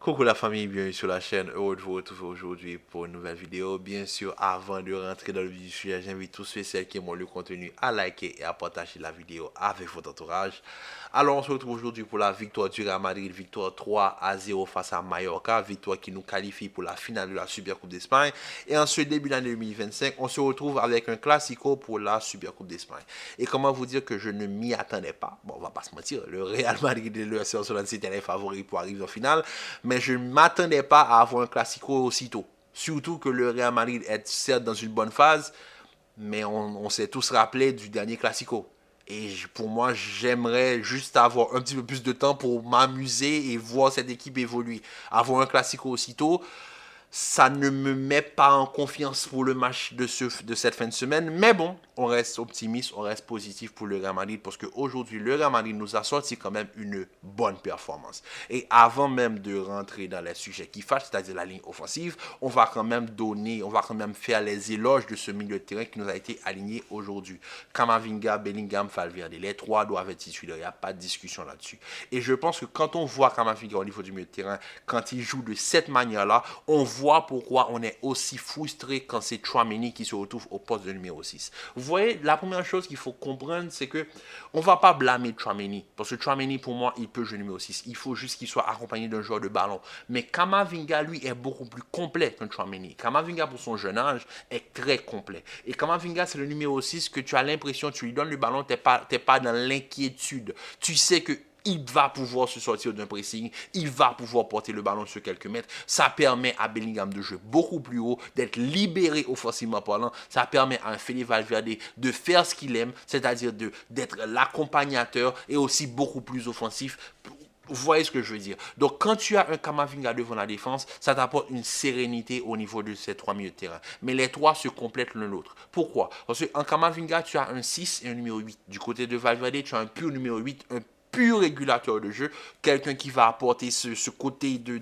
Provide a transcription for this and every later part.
Coucou la famille, bienvenue sur la chaîne. Heureux de vous retrouver aujourd'hui pour une nouvelle vidéo. Bien sûr, avant de rentrer dans le vif du sujet, j'invite tous ceux et celles qui aiment le contenu à liker et à partager la vidéo avec votre entourage. Alors, on se retrouve aujourd'hui pour la victoire du Real Madrid, victoire 3-0 face à Mallorca, victoire qui nous qualifie pour la finale de la Super Coupe d'Espagne. Et en ce début d'année 2025, on se retrouve avec un classico pour la Super Coupe d'Espagne. Et comment vous dire que je ne m'y attendais pas? Bon, on va pas se mentir, le Real Madrid et le Barcelone c'était les favoris pour arriver en finale, mais je ne m'attendais pas à avoir un classico aussitôt. Surtout que le Real Madrid est certes dans une bonne phase, mais on s'est tous rappelé du dernier classico. Et pour moi, j'aimerais juste avoir un petit peu plus de temps pour m'amuser et voir cette équipe évoluer. Avoir un classico aussitôt, ça ne me met pas en confiance pour le match de cette fin de semaine. Mais bon, on reste optimiste, on reste positif pour le Real Madrid parce qu'aujourd'hui, le Real Madrid nous a sorti quand même une bonne performance. Et avant même de rentrer dans les sujets qui fâchent, c'est-à-dire la ligne offensive, on va quand même faire les éloges de ce milieu de terrain qui nous a été aligné aujourd'hui. Camavinga, Bellingham, Valverde, les trois doivent être titulaires, il n'y a pas de discussion là-dessus. Et je pense que quand on voit Camavinga au niveau du milieu de terrain, quand il joue de cette manière-là, on voit pourquoi on est aussi frustré quand c'est Tchouaméni qui se retrouve au poste de numéro 6. Vous voyez, la première chose qu'il faut comprendre, c'est que on ne va pas blâmer Tchouaméni. Parce que Tchouaméni, pour moi, il peut jouer numéro 6. Il faut juste qu'il soit accompagné d'un joueur de ballon. Mais Camavinga, lui, est beaucoup plus complet qu'un Tchouaméni. Camavinga, pour son jeune âge, est très complet. Et Camavinga, c'est le numéro 6 que tu as l'impression, tu lui donnes le ballon, tu n'es pas dans l'inquiétude. Tu sais que il va pouvoir se sortir d'un pressing, il va pouvoir porter le ballon sur quelques mètres. Ça permet à Bellingham de jouer beaucoup plus haut, d'être libéré offensivement parlant. Ça permet à un Fede Valverde de faire ce qu'il aime, c'est-à-dire d'être l'accompagnateur et aussi beaucoup plus offensif. Vous voyez ce que je veux dire? Donc, quand tu as un Camavinga devant la défense, ça t'apporte une sérénité au niveau de ces trois milieux de terrain. Mais les trois se complètent l'un l'autre. Pourquoi? Parce qu'en Camavinga, tu as un 6 et un numéro 8. Du côté de Valverde, tu as un pur numéro 8, un pur régulateur de jeu, quelqu'un qui va apporter ce côté de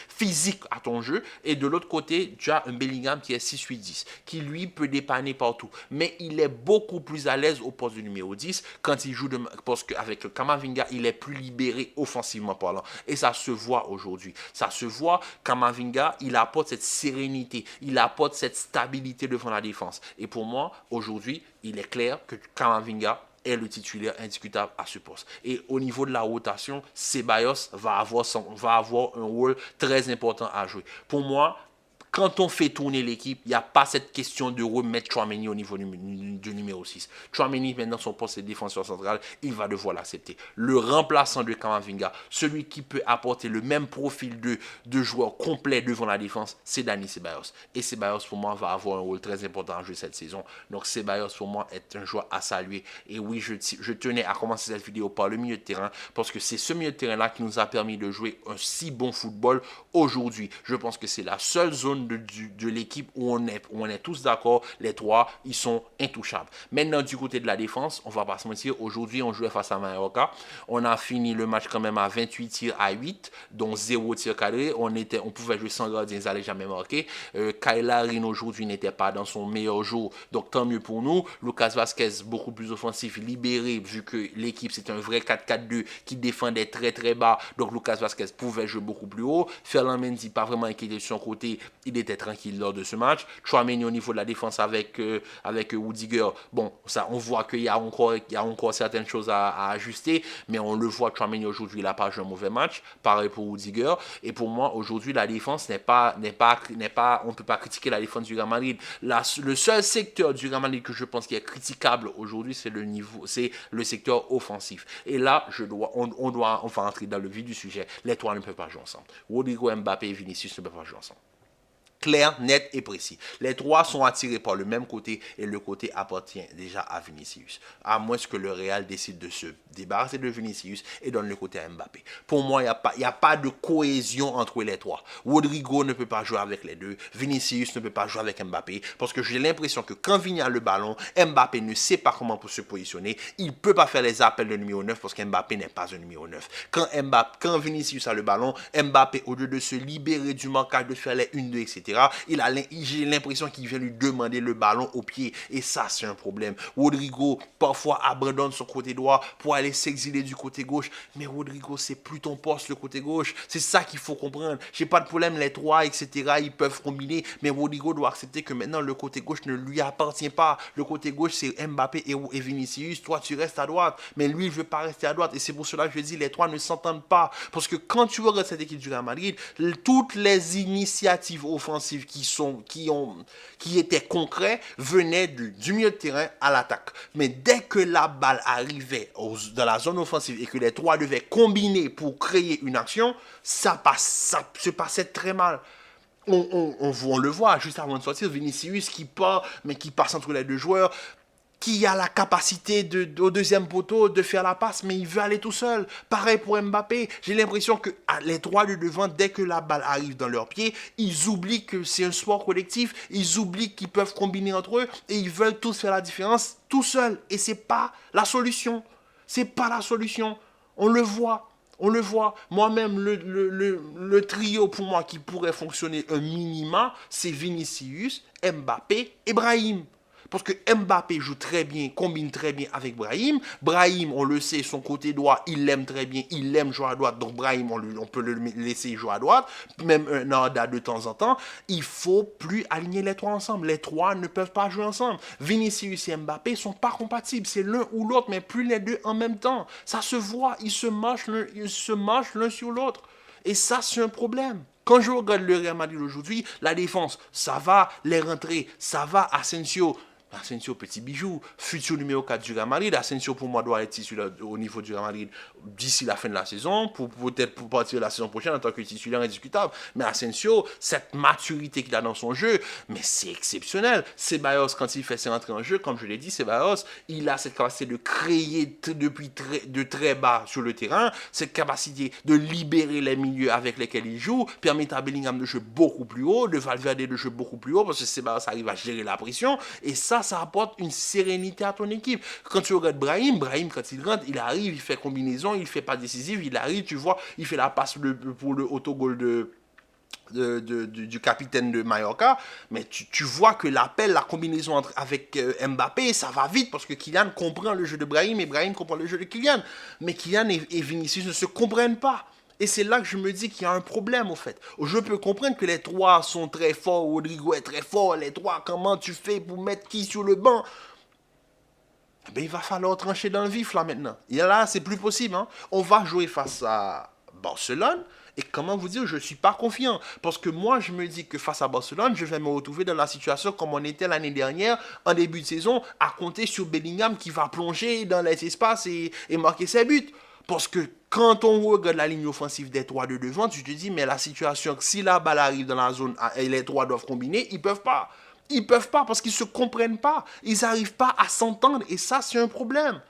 physique à ton jeu. Et de l'autre côté, tu as un Bellingham qui est 6-8-10, qui lui peut dépanner partout. Mais il est beaucoup plus à l'aise au poste de numéro 10 quand il joue, parce qu'avec le Camavinga, il est plus libéré offensivement parlant. Et ça se voit aujourd'hui. Ça se voit, Camavinga, il apporte cette sérénité, il apporte cette stabilité devant la défense. Et pour moi, aujourd'hui, il est clair que Camavinga est le titulaire indiscutable à ce poste. Et au niveau de la rotation, Ceballos va avoir un rôle très important à jouer. Pour moi, quand on fait tourner l'équipe, il n'y a pas cette question de remettre Tchouaméni au niveau du numéro 6. Tchouaméni, maintenant, son poste de défenseur central, il va devoir l'accepter. Le remplaçant de Camavinga, celui qui peut apporter le même profil de joueur complet devant la défense, c'est Dani Ceballos. Et Ceballos, pour moi, va avoir un rôle très important à jouer cette saison. Donc, Ceballos, pour moi, est un joueur à saluer. Et oui, je tenais à commencer cette vidéo par le milieu de terrain, parce que c'est ce milieu de terrain-là qui nous a permis de jouer un si bon football aujourd'hui. Je pense que c'est la seule zone de l'équipe où on est tous d'accord, les trois, ils sont intouchables. Maintenant, du côté de la défense, on va pas se mentir, aujourd'hui, on jouait face à Mallorca. On a fini le match quand même à 28 tirs à 8, dont 0 tir cadré. On pouvait jouer sans gardien, ils n'allaient jamais marquer. Kyle Larin aujourd'hui n'était pas dans son meilleur jour, donc tant mieux pour nous. Lucas Vazquez, beaucoup plus offensif, libéré, vu que l'équipe, c'est un vrai 4-4-2 qui défendait très très bas. Donc Lucas Vazquez pouvait jouer beaucoup plus haut. Ferland Mendy, pas vraiment inquiété de son côté, il était tranquille lors de ce match. Tchouaméni au niveau de la défense avec Rudiger, bon, ça, on voit qu'il y a encore certaines choses à ajuster, mais on le voit, Tchouaméni aujourd'hui, il n'a pas joué un mauvais match, pareil pour Rudiger. Et pour moi, aujourd'hui, la défense on ne peut pas critiquer la défense du Real Madrid. Le seul secteur du Real Madrid que je pense qui est critiquable aujourd'hui, c'est le secteur offensif. Et là, on va entrer dans le vif du sujet. Les trois ne peuvent pas jouer ensemble. Rodrigo, Mbappé et Vinicius ne peuvent pas jouer ensemble. Clair, net et précis. Les trois sont attirés par le même côté et le côté appartient déjà à Vinicius. À moins que le Real décide de se débarrasser de Vinicius et donne le côté à Mbappé. Pour moi, il n'y a pas de cohésion entre les trois. Rodrigo ne peut pas jouer avec les deux. Vinicius ne peut pas jouer avec Mbappé parce que j'ai l'impression que quand Vini a le ballon, Mbappé ne sait pas comment se positionner. Il ne peut pas faire les appels de numéro 9 parce qu'Mbappé n'est pas un numéro 9. Quand Vinicius a le ballon, Mbappé, au lieu de se libérer du marquage, de faire les 1-2, etc., etc. J'ai l'impression qu'il vient lui demander le ballon au pied. Et ça, c'est un problème. Rodrigo, parfois, abandonne son côté droit pour aller s'exiler du côté gauche. Mais Rodrigo, c'est plus ton poste, le côté gauche. C'est ça qu'il faut comprendre. J'ai pas de problème, les trois, etc. Ils peuvent combiner. Mais Rodrigo doit accepter que maintenant, le côté gauche ne lui appartient pas. Le côté gauche, c'est Mbappé et Vinicius. Toi, tu restes à droite. Mais lui, il veut pas rester à droite. Et c'est pour cela que je dis, les trois ne s'entendent pas. Parce que quand tu regardes cette équipe du Real Madrid, toutes les initiatives offensives qui étaient concrètes venaient du milieu de terrain à l'attaque. Mais dès que la balle arrivait dans la zone offensive et que les trois devaient combiner pour créer une action, ça se passait très mal. On le voit juste avant de sortir, Vinicius qui part, mais qui passe entre les deux joueurs, qui a la capacité au deuxième poteau de faire la passe, mais il veut aller tout seul. Pareil pour Mbappé. J'ai l'impression que les trois de devant, dès que la balle arrive dans leurs pieds, ils oublient que c'est un sport collectif, ils oublient qu'ils peuvent combiner entre eux et ils veulent tous faire la différence tout seuls. Et c'est pas la solution. C'est pas la solution. On le voit. On le voit. Moi-même, le trio pour moi qui pourrait fonctionner un minima, c'est Vinicius, Mbappé et Brahim. Parce que Mbappé joue très bien, combine très bien avec Brahim. Brahim, on le sait, son côté droit, il l'aime très bien, il aime jouer à droite. Donc Brahim, on peut le laisser jouer à droite, même un Arda de temps en temps. Il faut plus aligner les trois ensemble. Les trois ne peuvent pas jouer ensemble. Vinicius et Mbappé sont pas compatibles. C'est l'un ou l'autre, mais plus les deux en même temps. Ça se voit, ils se mâchent l'un sur l'autre. Et ça, c'est un problème. Quand je regarde le Real Madrid aujourd'hui, la défense, ça va, les rentrées, ça va, Asensio, petit bijou, futur numéro 4 du Real Madrid. Asensio, pour moi, doit être au niveau du Real Madrid d'ici la fin de la saison, peut-être pour partir de la saison prochaine en tant que titulaire indiscutable. Mais Asensio, cette maturité qu'il a dans son jeu, mais c'est exceptionnel. Ceballos, quand il fait ses rentrées en jeu, comme je l'ai dit, Ceballos, il a cette capacité de créer de très bas sur le terrain, cette capacité de libérer les milieux avec lesquels il joue, permet à Bellingham de jouer beaucoup plus haut, de Valverde de jouer beaucoup plus haut, parce que Ceballos arrive à gérer la pression, et ça apporte une sérénité à ton équipe. Quand tu regardes Brahim, quand il rentre, il arrive, il fait combinaison, il fait pas décisive, il arrive, tu vois, il fait la passe pour le autogol du capitaine de Mallorca, mais tu vois que l'appel, la combinaison avec Mbappé, ça va vite parce que Kylian comprend le jeu de Brahim et Brahim comprend le jeu de Kylian. Mais Kylian et Vinicius ne se comprennent pas. Et c'est là que je me dis qu'il y a un problème, au fait. Je peux comprendre que les trois sont très forts, Rodrigo est très fort, les trois, comment tu fais pour mettre qui sur le banc? Ben, il va falloir trancher dans le vif, là, maintenant. Et là, c'est plus possible, hein. On va jouer face à Barcelone, et comment vous dire, je ne suis pas confiant. Parce que moi, je me dis que face à Barcelone, je vais me retrouver dans la situation comme on était l'année dernière, en début de saison, à compter sur Bellingham qui va plonger dans les espaces et marquer ses buts. Parce que quand on regarde la ligne offensive des trois de devant, tu te dis, mais la situation, si la balle arrive dans la zone et les trois doivent combiner, ils peuvent pas. Ils peuvent pas parce qu'ils se comprennent pas. Ils n'arrivent pas à s'entendre et ça, c'est un problème.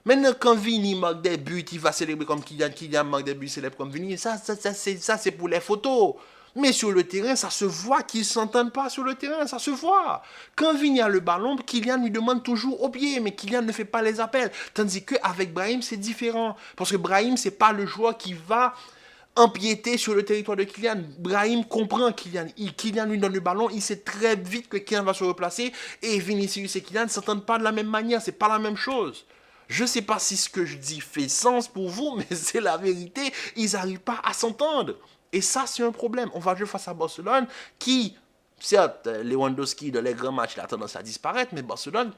Maintenant, quand Vini marque des buts, il va célébrer comme Kylian marque des buts, célèbre comme Vini. Ça c'est pour les photos. Mais sur le terrain, ça se voit qu'ils ne s'entendent pas sur le terrain, ça se voit. Quand Vini a le ballon, Kylian lui demande toujours au pied, mais Kylian ne fait pas les appels. Tandis qu'avec Brahim, c'est différent. Parce que Brahim, ce n'est pas le joueur qui va empiéter sur le territoire de Kylian. Brahim comprend Kylian. Kylian lui donne le ballon, il sait très vite que Kylian va se replacer. Et Vinicius et Kylian ne s'entendent pas de la même manière, c'est pas la même chose. Je ne sais pas si ce que je dis fait sens pour vous, mais c'est la vérité. Ils n'arrivent pas à s'entendre. Et ça, c'est un problème. On va jouer face à Barcelone qui, certes, Lewandowski, dans les grands matchs, il a tendance à disparaître, mais Barcelone,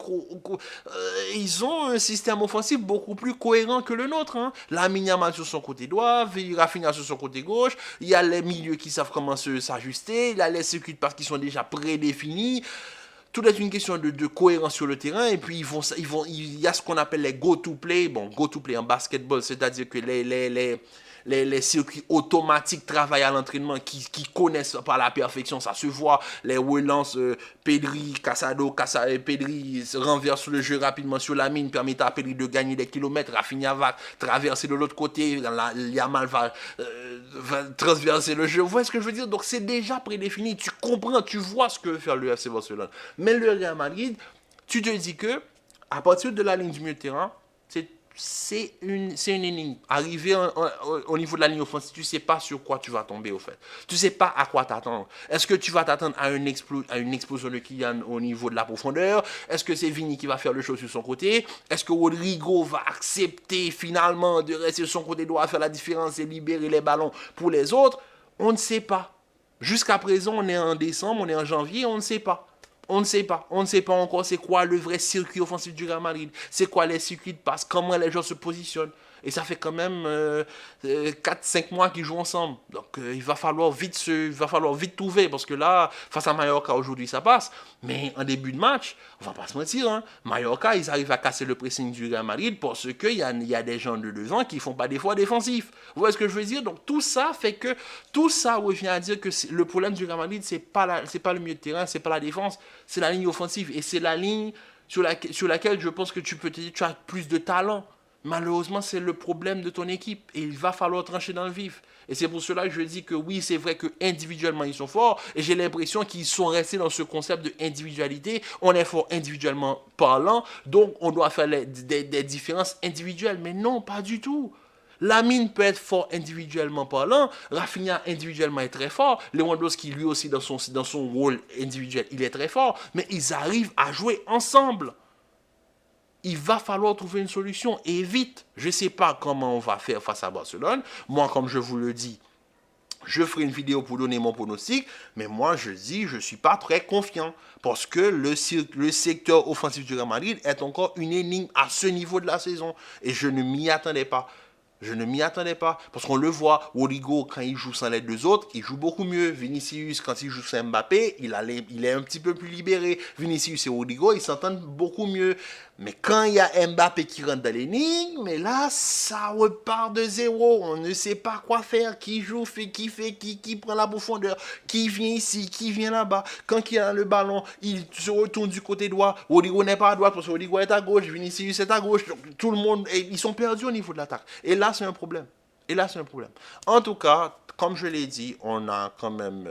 ils ont un système offensif beaucoup plus cohérent que le nôtre. Hein. Lamine Yamal sur son côté droit, Rafinha sur son côté gauche, il y a les milieux qui savent comment s'ajuster, il y a les circuits de passe qui sont déjà prédéfinis. Tout est une question de cohérence sur le terrain. Et puis, il y a ce qu'on appelle les go-to-play. Bon, go-to-play en basketball, c'est-à-dire que les circuits automatiques travaillent à l'entraînement qui connaissent par la perfection, ça se voit, les relances Pedri, Pedri renverse le jeu rapidement sur la mine, permet à Pedri de gagner des kilomètres, Rafinha va traverser de l'autre côté, Yamal va transverser le jeu, vous voyez ce que je veux dire? Donc c'est déjà prédéfini, tu comprends, tu vois ce que veut faire le FC Barcelone. Mais le Real Madrid, tu te dis que à partir de la ligne du milieu de terrain, c'est une énigme. Arrivé au niveau de la ligne offensive, tu ne sais pas sur quoi tu vas tomber au fait. Tu ne sais pas à quoi t'attendre. Est-ce que tu vas t'attendre à une explosion de Kylian au niveau de la profondeur? Est-ce que c'est Vini qui va faire le show sur son côté? Est-ce que Rodrigo va accepter finalement de rester sur son côté droit, faire la différence et libérer les ballons pour les autres? On ne sait pas. Jusqu'à présent, on est en décembre, on est en janvier, on ne sait pas. On ne sait pas. On ne sait pas encore c'est quoi le vrai circuit offensif du Real Madrid. C'est quoi les circuits de passe. Comment les joueurs se positionnent. Et ça fait quand même 4-5 mois qu'ils jouent ensemble. Donc il va falloir vite trouver. Parce que là, face à Mallorca aujourd'hui, ça passe. Mais en début de match, on va pas se mentir. Hein, Mallorca, ils arrivent à casser le pressing du Real Madrid parce qu'il y a des gens de devant qui font pas d'efforts défensifs. Vous voyez ce que je veux dire? Donc tout ça fait que, tout ça revient à dire que le problème du Real Madrid, c'est pas le milieu de terrain, c'est pas la défense, c'est la ligne offensive. Et c'est la ligne sur laquelle je pense que tu as plus de talent. Malheureusement, c'est le problème de ton équipe et il va falloir trancher dans le vif. Et c'est pour cela que je dis que oui, c'est vrai que individuellement ils sont forts et j'ai l'impression qu'ils sont restés dans ce concept de individualité. On est fort individuellement parlant, donc on doit faire des différences individuelles. Mais non, pas du tout. Lamine peut être fort individuellement parlant, Rafinha individuellement est très fort, Lewandowski lui aussi dans son rôle individuel, il est très fort, mais ils arrivent à jouer ensemble. Il va falloir trouver une solution et vite. Je ne sais pas comment on va faire face à Barcelone. Moi, comme je vous le dis, je ferai une vidéo pour donner mon pronostic, mais moi, je dis, je ne suis pas très confiant parce que le secteur offensif du Real Madrid est encore une énigme à ce niveau de la saison et je ne m'y attendais pas. Je ne m'y attendais pas. Parce qu'on le voit, Rodrigo, quand il joue sans les deux autres, il joue beaucoup mieux. Vinicius, quand il joue sans Mbappé, il est un petit peu plus libéré. Vinicius et Rodrigo, ils s'entendent beaucoup mieux. Mais quand il y a Mbappé qui rentre dans l'énigme, mais là, ça repart de zéro. On ne sait pas quoi faire. Qui joue, qui prend la profondeur, qui vient ici, qui vient là-bas. Quand il a le ballon, il se retourne du côté droit. Rodrigo n'est pas à droite parce que Rodrigo est à gauche. Vinicius est à gauche. Donc, tout le monde, ils sont perdus au niveau de l'attaque. Et là, c'est un problème. En tout cas, comme je l'ai dit, on a quand même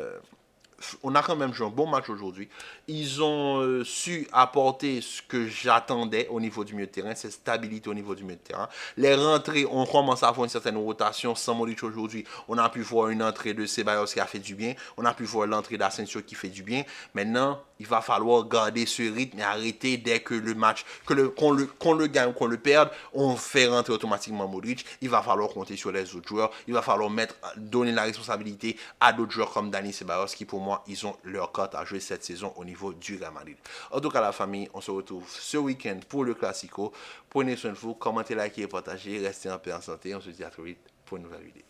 joué un bon match aujourd'hui. Ils ont su apporter ce que j'attendais au niveau du milieu de terrain, cette stabilité au niveau du milieu de terrain. Les rentrées, on commence à avoir une certaine rotation. Sans Modric aujourd'hui, on a pu voir une entrée de Ceballos qui a fait du bien. On a pu voir l'entrée d'Asensio qui fait du bien. Maintenant, il va falloir garder ce rythme et arrêter dès que le match, qu'on le gagne ou qu'on le perde, on fait rentrer automatiquement Modric. Il va falloir compter sur les autres joueurs. Il va falloir donner la responsabilité à d'autres joueurs comme Dani Ceballos qui, pour moi, ils ont leur carte à jouer cette saison au niveau du Real Madrid. En tout cas, la famille, on se retrouve ce week-end pour le Classico. Prenez soin de vous, commentez, likez, partagez, restez en paix, en santé. On se dit à très vite pour une nouvelle vidéo.